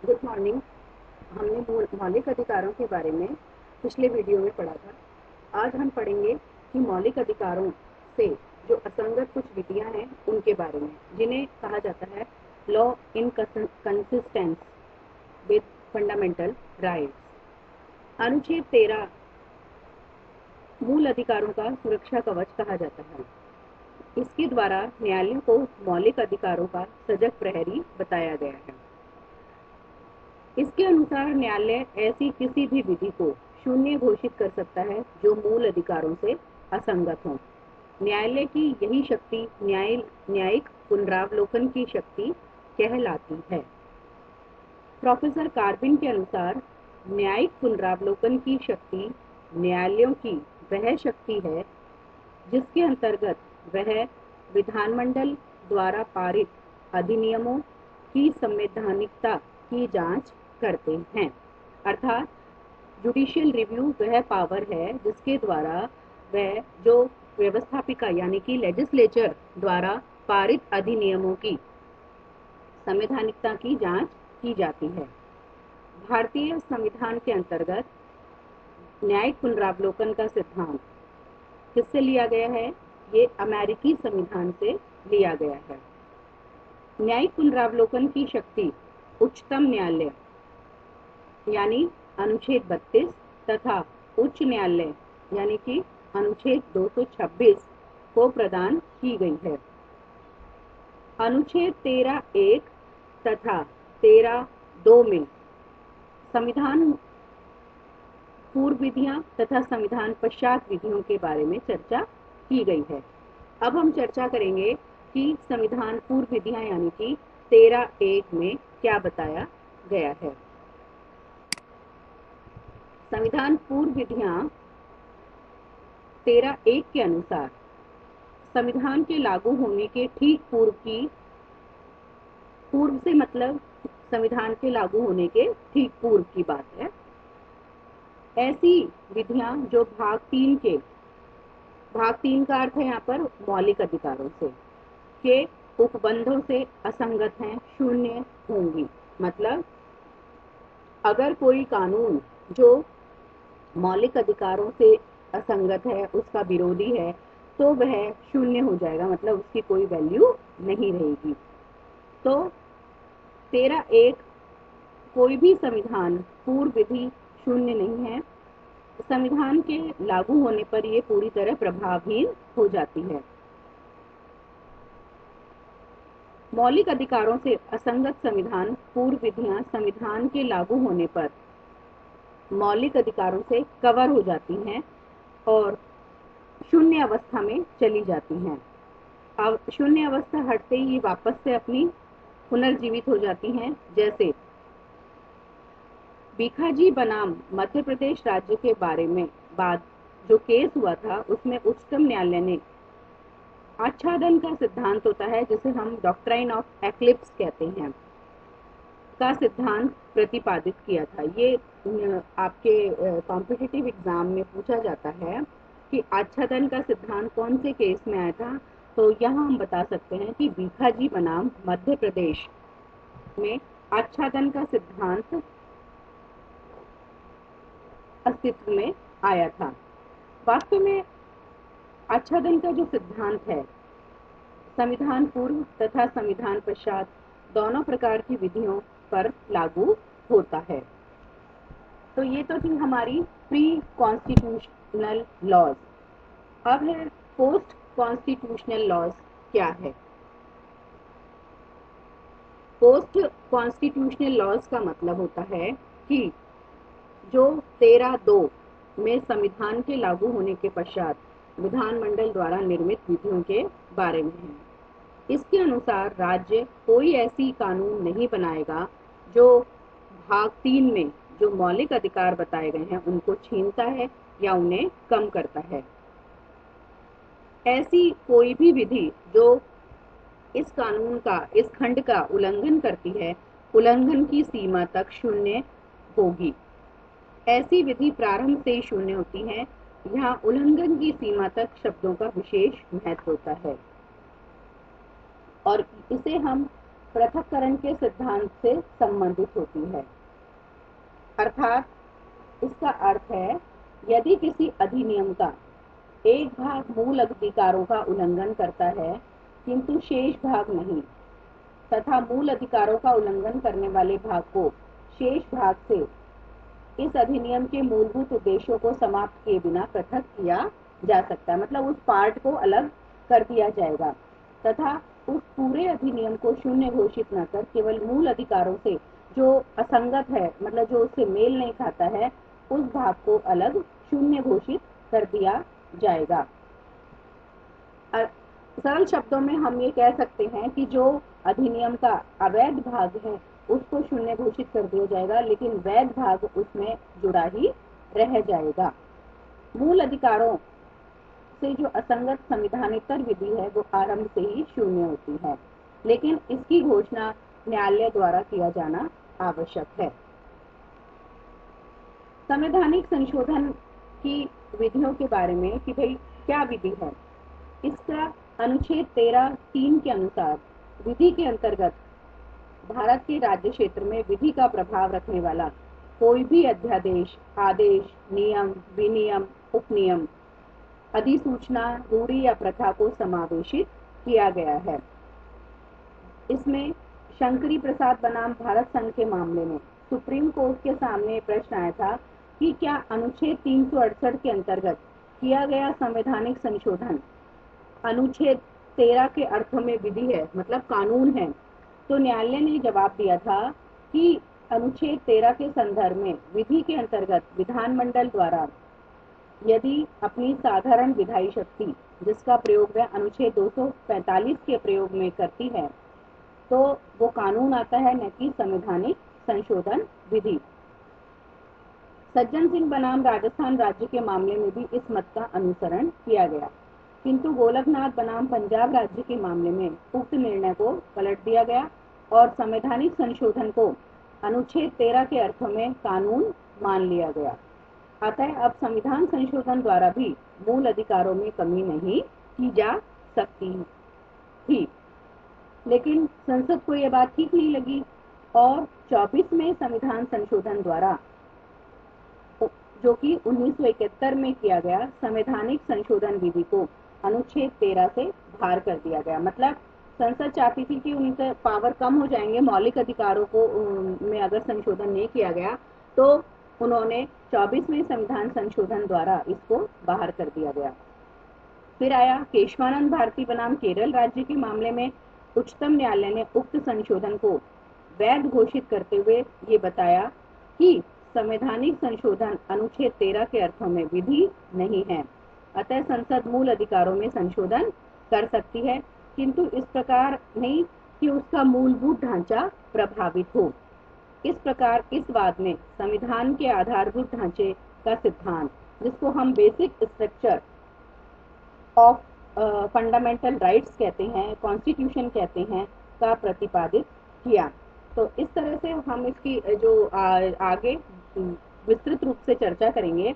Good morning. हमने मौलिक अधिकारों के बारे में पिछले वीडियो में पढ़ा था। आज हम पढ़ेंगे कि मौलिक अधिकारों से जो असंगत कुछ विधियां हैं उनके बारे में, जिन्हें कहा जाता है law in consistence with fundamental rights. अनुच्छेद 13 मूल अधिकारों का सुरक्षा कवच कहा जाता है। इसके द्वारा न्यायालयों को मौलिक अधिकारों का सजग प्रहरी बताया गया है। इसके अनुसार न्यायालय ऐसी किसी भी विधि को शून्य घोषित कर सकता है जो मूल अधिकारों से असंगत हो। न्यायालय की यही शक्ति न्यायिक पुनरावलोकन की शक्ति कहलाती है। प्रोफेसर कार्बिन के अनुसार न्यायिक पुनरावलोकन की शक्ति न्यायालयों की वह शक्ति है जिसके अंतर्गत वह विधानमंडल द्वारा पारित अधिनियमों की संवैधानिकता की जांच करते हैं। अर्थात जुडिशियल रिव्यू वह पावर है जिसके द्वारा वह जो व्यवस्थापिका यानी कि लेजिस्लेचर द्वारा पारित अधिनियमों की संवैधानिकता की जांच की जाती है। भारतीय संविधान के अंतर्गत न्यायिक पुनरावलोकन का सिद्धांत किससे लिया गया है? ये अमेरिकी संविधान से लिया गया है। न्यायिक पुनरावलोकन की शक्ति उच्चतम न्यायालय यानी अनुच्छेद 32 तथा उच्च न्यायालय यानी कि अनुच्छेद 226 को प्रदान की गई है। अनुच्छेद 13(1) तथा 13(2) में संविधान पूर्व विधियां तथा संविधान पश्चात विधियों के बारे में चर्चा की गई है। अब हम चर्चा करेंगे कि संविधान पूर्व विधियां यानी कि 13(1) में क्या बताया गया है। संविधान पूर्व विधियां 13(1) के अनुसार संविधान के लागू होने के ठीक पूर्व से मतलब संविधान के लागू होने के ठीक पूर्व की बात है। ऐसी विधियां जो भाग 3 का अर्थ है यहाँ पर मौलिक अधिकारों से के उपबंधों से असंगत हैं, शून्य होंगी। मतलब अगर कोई कानून जो मौलिक अधिकारों से असंगत है, उसका विरोधी है, तो वह शून्य हो जाएगा, मतलब उसकी कोई वैल्यू नहीं रहेगी। तो 13(1) कोई भी संविधान पूर्व विधि शून्य नहीं है। संविधान के लागू होने पर ये पूरी तरह प्रभावहीन हो जाती है। मौलिक अधिकारों से असंगत संविधान पूर्व विधियां संविधान के लागू होने पर मौलिक अधिकारों से कवर हो जाती हैं और शून्य अवस्था में चली जाती हैं। अब शून्य अवस्था हटते ही वापस से अपनी पुनर्जीवित हो जाती हैं। जैसे भीखाजी बनाम मध्य प्रदेश राज्य के बारे में बाद जो केस हुआ था, उसमें उच्चतम न्यायालय ने आच्छादन का सिद्धांत होता है, जिसे हम डॉक्ट्राइन ऑफ एक्लिप्स कहते हैं, का सिद्धांत प्रतिपादित किया था। ये आपके कॉम्पिटिटिव एग्जाम में पूछा जाता है कि आच्छादन का सिद्धांत कौन से केस में आया था। तो यहाँ हम बता सकते हैं कि भीखाजी बनाम मध्य प्रदेश में आच्छादन का सिद्धांत अस्तित्व में आया था। वास्तव में आच्छादन का जो सिद्धांत है, संविधान पूर्व तथा संविधान पश्चात दोनों प्रकार की विधियों पर लागू होता है। तो ये तो थी हमारी प्री कॉन्स्टिट्यूशनल लॉज। अब है पोस्ट कॉन्स्टिट्यूशनल लॉज क्या है। पोस्ट कॉन्स्टिट्यूशनल लॉज का मतलब होता है कि जो 13(2) में संविधान के लागू होने के पश्चात विधानमंडल द्वारा निर्मित विधियों के बारे में है। इसके अनुसार राज्य कोई ऐसी कानून नहीं बनाएगा जो भाग 3 में जो मौलिक अधिकार बताए गए हैं उनको छीनता है या उन्हें कम करता है। ऐसी कोई भी विधि जो इस कानून का, इस खंड का उल्लंघन करती है, उल्लंघन की सीमा तक शून्य होगी। ऐसी विधि प्रारंभ से ही शून्य होती है। यहाँ उल्लंघन की सीमा तक शब्दों का विशेष महत्व होता है और इसे हम पृथक्करण के सिद्धांत से संबंधित होती है। अर्थात इसका अर्थ है, यदि किसी अधिनियम का एक भाग मूल अधिकारों का उल्लंघन करता है किंतु शेष भाग नहीं, तथा मूल अधिकारों का उल्लंघन करने वाले भाग को शेष भाग से इस अधिनियम के मूलभूत उद्देश्यों को समाप्त किए बिना पृथक किया जा सकता है। मतलब उस पार्ट को अलग कर दिया जाएगा तथा उस पूरे अधिनियम को शून्य घोषित न कर केवल मूल अधिकारों से जो असंगत है, मतलब जो उससे मेल नहीं खाता है, उस भाग को अलग शून्य घोषित कर दिया जाएगा। सरल शब्दों में हम ये कह सकते हैं कि जो अधिनियम का अवैध भाग है उसको शून्य घोषित कर दिया जाएगा, लेकिन वैध भाग उसमें जुड़ा ही रह जाएगा। मूल अधिकारों से जो असंगत संविधानेतर विधि है वो आरंभ से ही शून्य होती है, लेकिन इसकी घोषणा न्यायालय द्वारा किया जाना आवश्यक है। संवैधानिक संशोधन की विधियों के बारे में कि भाई क्या विधि है, इसका अनुच्छेद 13(3) के अनुसार विधि के अंतर्गत भारत के राज्य क्षेत्र में विधि का प्रभाव रखने वाला कोई भी अध्यादेश, आदेश, नियम, विनियम, उपनियम, अधिसूचना, रूढ़ी या प्रथा को समावेशित किया गया है। इसमें शंकरी प्रसाद बनाम भारत संघ के मामले में सुप्रीम कोर्ट के सामने प्रश्न आया था कि क्या अनुच्छेद 368 के अंतर्गत किया गया संवैधानिक संशोधन अनुच्छेद 13 के अर्थों में विधि है, मतलब कानून है। तो न्यायालय ने जवाब दिया था कि अनुच्छेद 13 के संदर्भ में विधि के अंतर्गत विधानमंडल द्वारा यदि अपनी साधारण विधायी शक्ति जिसका प्रयोग वह अनुच्छेद 245 के प्रयोग में करती है तो वो कानून आता है, न कि संवैधानिक संशोधन विधि। सज्जन सिंह बनाम राजस्थान राज्य के मामले में भी इस मत का अनुसरण किया गया, किंतु गोलकनाथ बनाम पंजाब राज्य के मामले में उक्त निर्णय को पलट दिया गया और संवैधानिक संशोधन को अनुच्छेद 13 के अर्थों में कानून मान लिया गया। अतः अब संविधान संशोधन द्वारा भी मूल अधिकारों में कमी नहीं की जा सकती थी, लेकिन संसद को यह बात ठीक नहीं लगी और 24वें संविधान संशोधन द्वारा, जो कि 1971 में किया गया, संवैधानिक संशोधन विधि को अनुच्छेद 13 से बाहर कर दिया गया। मतलब संसद चाहती थी कि उनके पावर कम हो जाएंगे, मौलिक अधिकारों को में अगर संशोधन नहीं किया गया तो उन्होंने 24वें संविधान संशोधन द्वारा इसको बाहर कर दिया गया। फिर आया केशवानंद भारती बनाम केरल राज्य के मामले में उच्चतम न्यायालय ने उक्त संशोधन को वैध घोषित करते हुए ये बताया कि संवैधानिक संशोधन अनुच्छेद 13 के अर्थों में विधि नहीं है, अतः संसद मूल अधिकारों में संशोधन कर सकती है, किंतु इस प्रकार नहीं कि उसका मूलभूत ढांचा प्रभावित हो। इस प्रकार इस वाद में संविधान के आधारभूत ढांचे का सिद्धांत, जिसको हम basic structure of fundamental rights कहते हैं, कॉन्स्टिट्यूशन कहते हैं, का प्रतिपादित किया। तो इस तरह से हम इसकी जो आगे विस्तृत रूप से चर्चा करेंगे,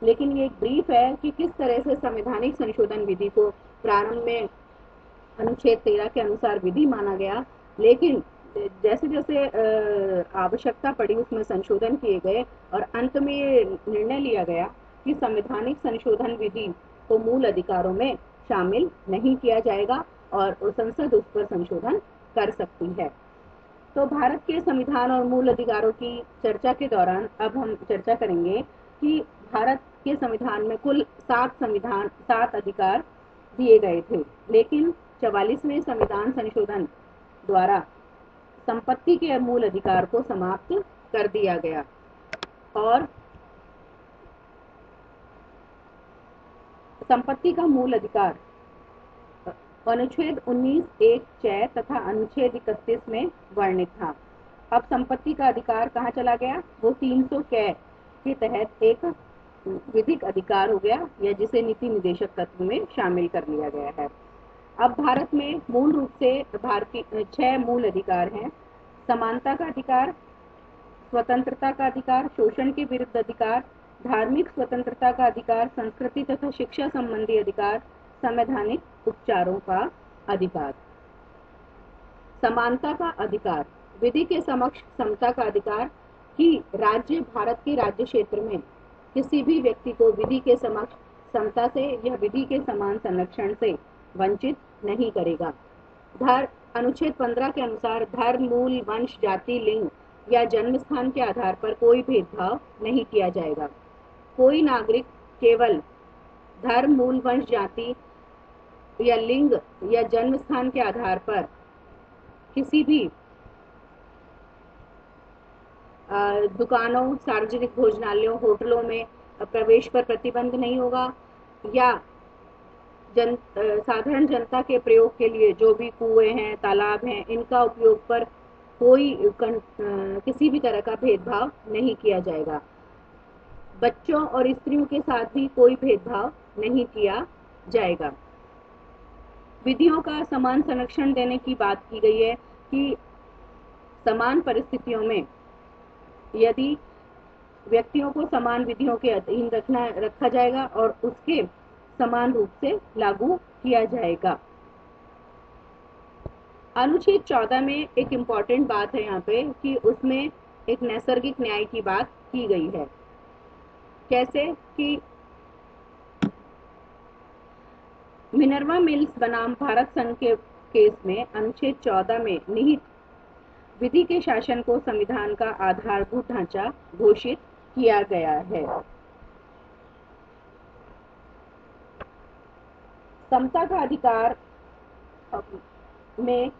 लेकिन ये एक ब्रीफ है कि किस तरह से संवैधानिक संशोधन विधि को प्रारंभ में अनुच्छेद 13 के अनुसार विधि माना गया, लेकिन जैसे जैसे आवश्यकता पड़ी उसमें संशोधन किए गए और अंत में निर्णय लिया गया कि संवैधानिक संशोधन विधि को मूल अधिकारों में शामिल नहीं किया जाएगा और संसद उस पर संशोधन कर सकती है। तो भारत के संविधान और मूल अधिकारों की चर्चा के दौरान अब हम चर्चा करेंगे कि भारत के संविधान में कुल 7 अधिकार दिए गए थे, लेकिन 44वें संविधान संशोधन द्वारा संपत्ति के मूल अधिकार को समाप्त कर दिया गया और संपत्ति का मूल अधिकार अनुच्छेद 19(1)(च) तथा अनुच्छेद 31 में वर्णित था। अब संपत्ति का अधिकार कहाँ चला गया? वो 300 क के तहत एक विधिक अधिकार हो गया, या जिसे नीति निदेशक तत्व में शामिल कर लिया गया है। अब भारत में मूल रूप से भारतीय 6 मूल अधिकार हैं: समानता का अधिकार, स्वतंत्रता का अधिकार, शोषण के विरुद्ध अधिकार, धार्मिक स्वतंत्रता का अधिकार, संस्कृति तथा शिक्षा संबंधी अधिकार, संवैधानिक उपचारों का अधिकार। समानता का अधिकार, विधि के समक्ष समता का अधिकार कि राज्य भारत के राज्य क्षेत्र में किसी भी व्यक्ति को विधि के समक्ष समता से या विधि के समान संरक्षण से वंचित नहीं करेगा। अनुच्छेद 15 के अनुसार धर्म, मूल, वंश, जाति, लिंग या जन्म स्थान के आधार पर कोई भेदभाव नहीं किया जाएगा। कोई नागरिक केवल धर्म, मूल, वंश, जाति या लिंग या जन्म स्थान के आधार पर किसी भी दुकानों, सार्वजनिक भोजनालयों, होटलों में प्रवेश पर प्रतिबंध नहीं होगा या साधारण जनता के प्रयोग के लिए जो भी कुएं हैं, तालाब हैं, इनका उपयोग पर कोई किसी भी तरह का भेदभाव नहीं किया जाएगा। बच्चों और स्त्रियों के साथ भी कोई भेदभाव नहीं किया जाएगा। विधियों का समान संरक्षण देने की बात की गई है कि समान परिस्थितियों में यदि व्यक्तियों को समान विधियों के अधीन रखा जाएगा और उसके समान रूप से लागू किया जाएगा। अनुच्छेद 14 में एक इम्पॉर्टेंट बात है यहाँ पे कि उसमें एक नैसर्गिक न्याय की बात की गई है। कैसे कि मिनर्वा मिल्स बनाम भारत संघ के केस में अनुच्छेद 14 में निहित विधि के शासन को संविधान का आधारभूत ढांचा घोषित किया गया है। समता का अधिकार में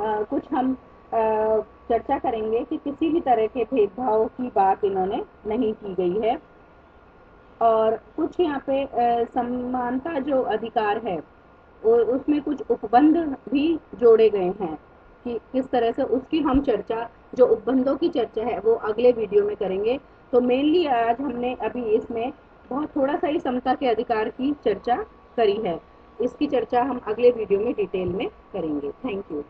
कुछ हम चर्चा करेंगे कि किसी भी तरह के भेदभाव की बात इन्होंने नहीं की गई है और कुछ यहाँ पे समानता जो अधिकार है उसमें कुछ उपबंध भी जोड़े गए हैं कि किस तरह से उसकी हम चर्चा, जो उपबंधों की चर्चा है वो अगले वीडियो में करेंगे। तो मेनली आज हमने अभी इसमें बहुत थोड़ा सा ही समता के अधिकार की चर्चा करी है। इसकी चर्चा हम अगले वीडियो में डिटेल में करेंगे। Thank you.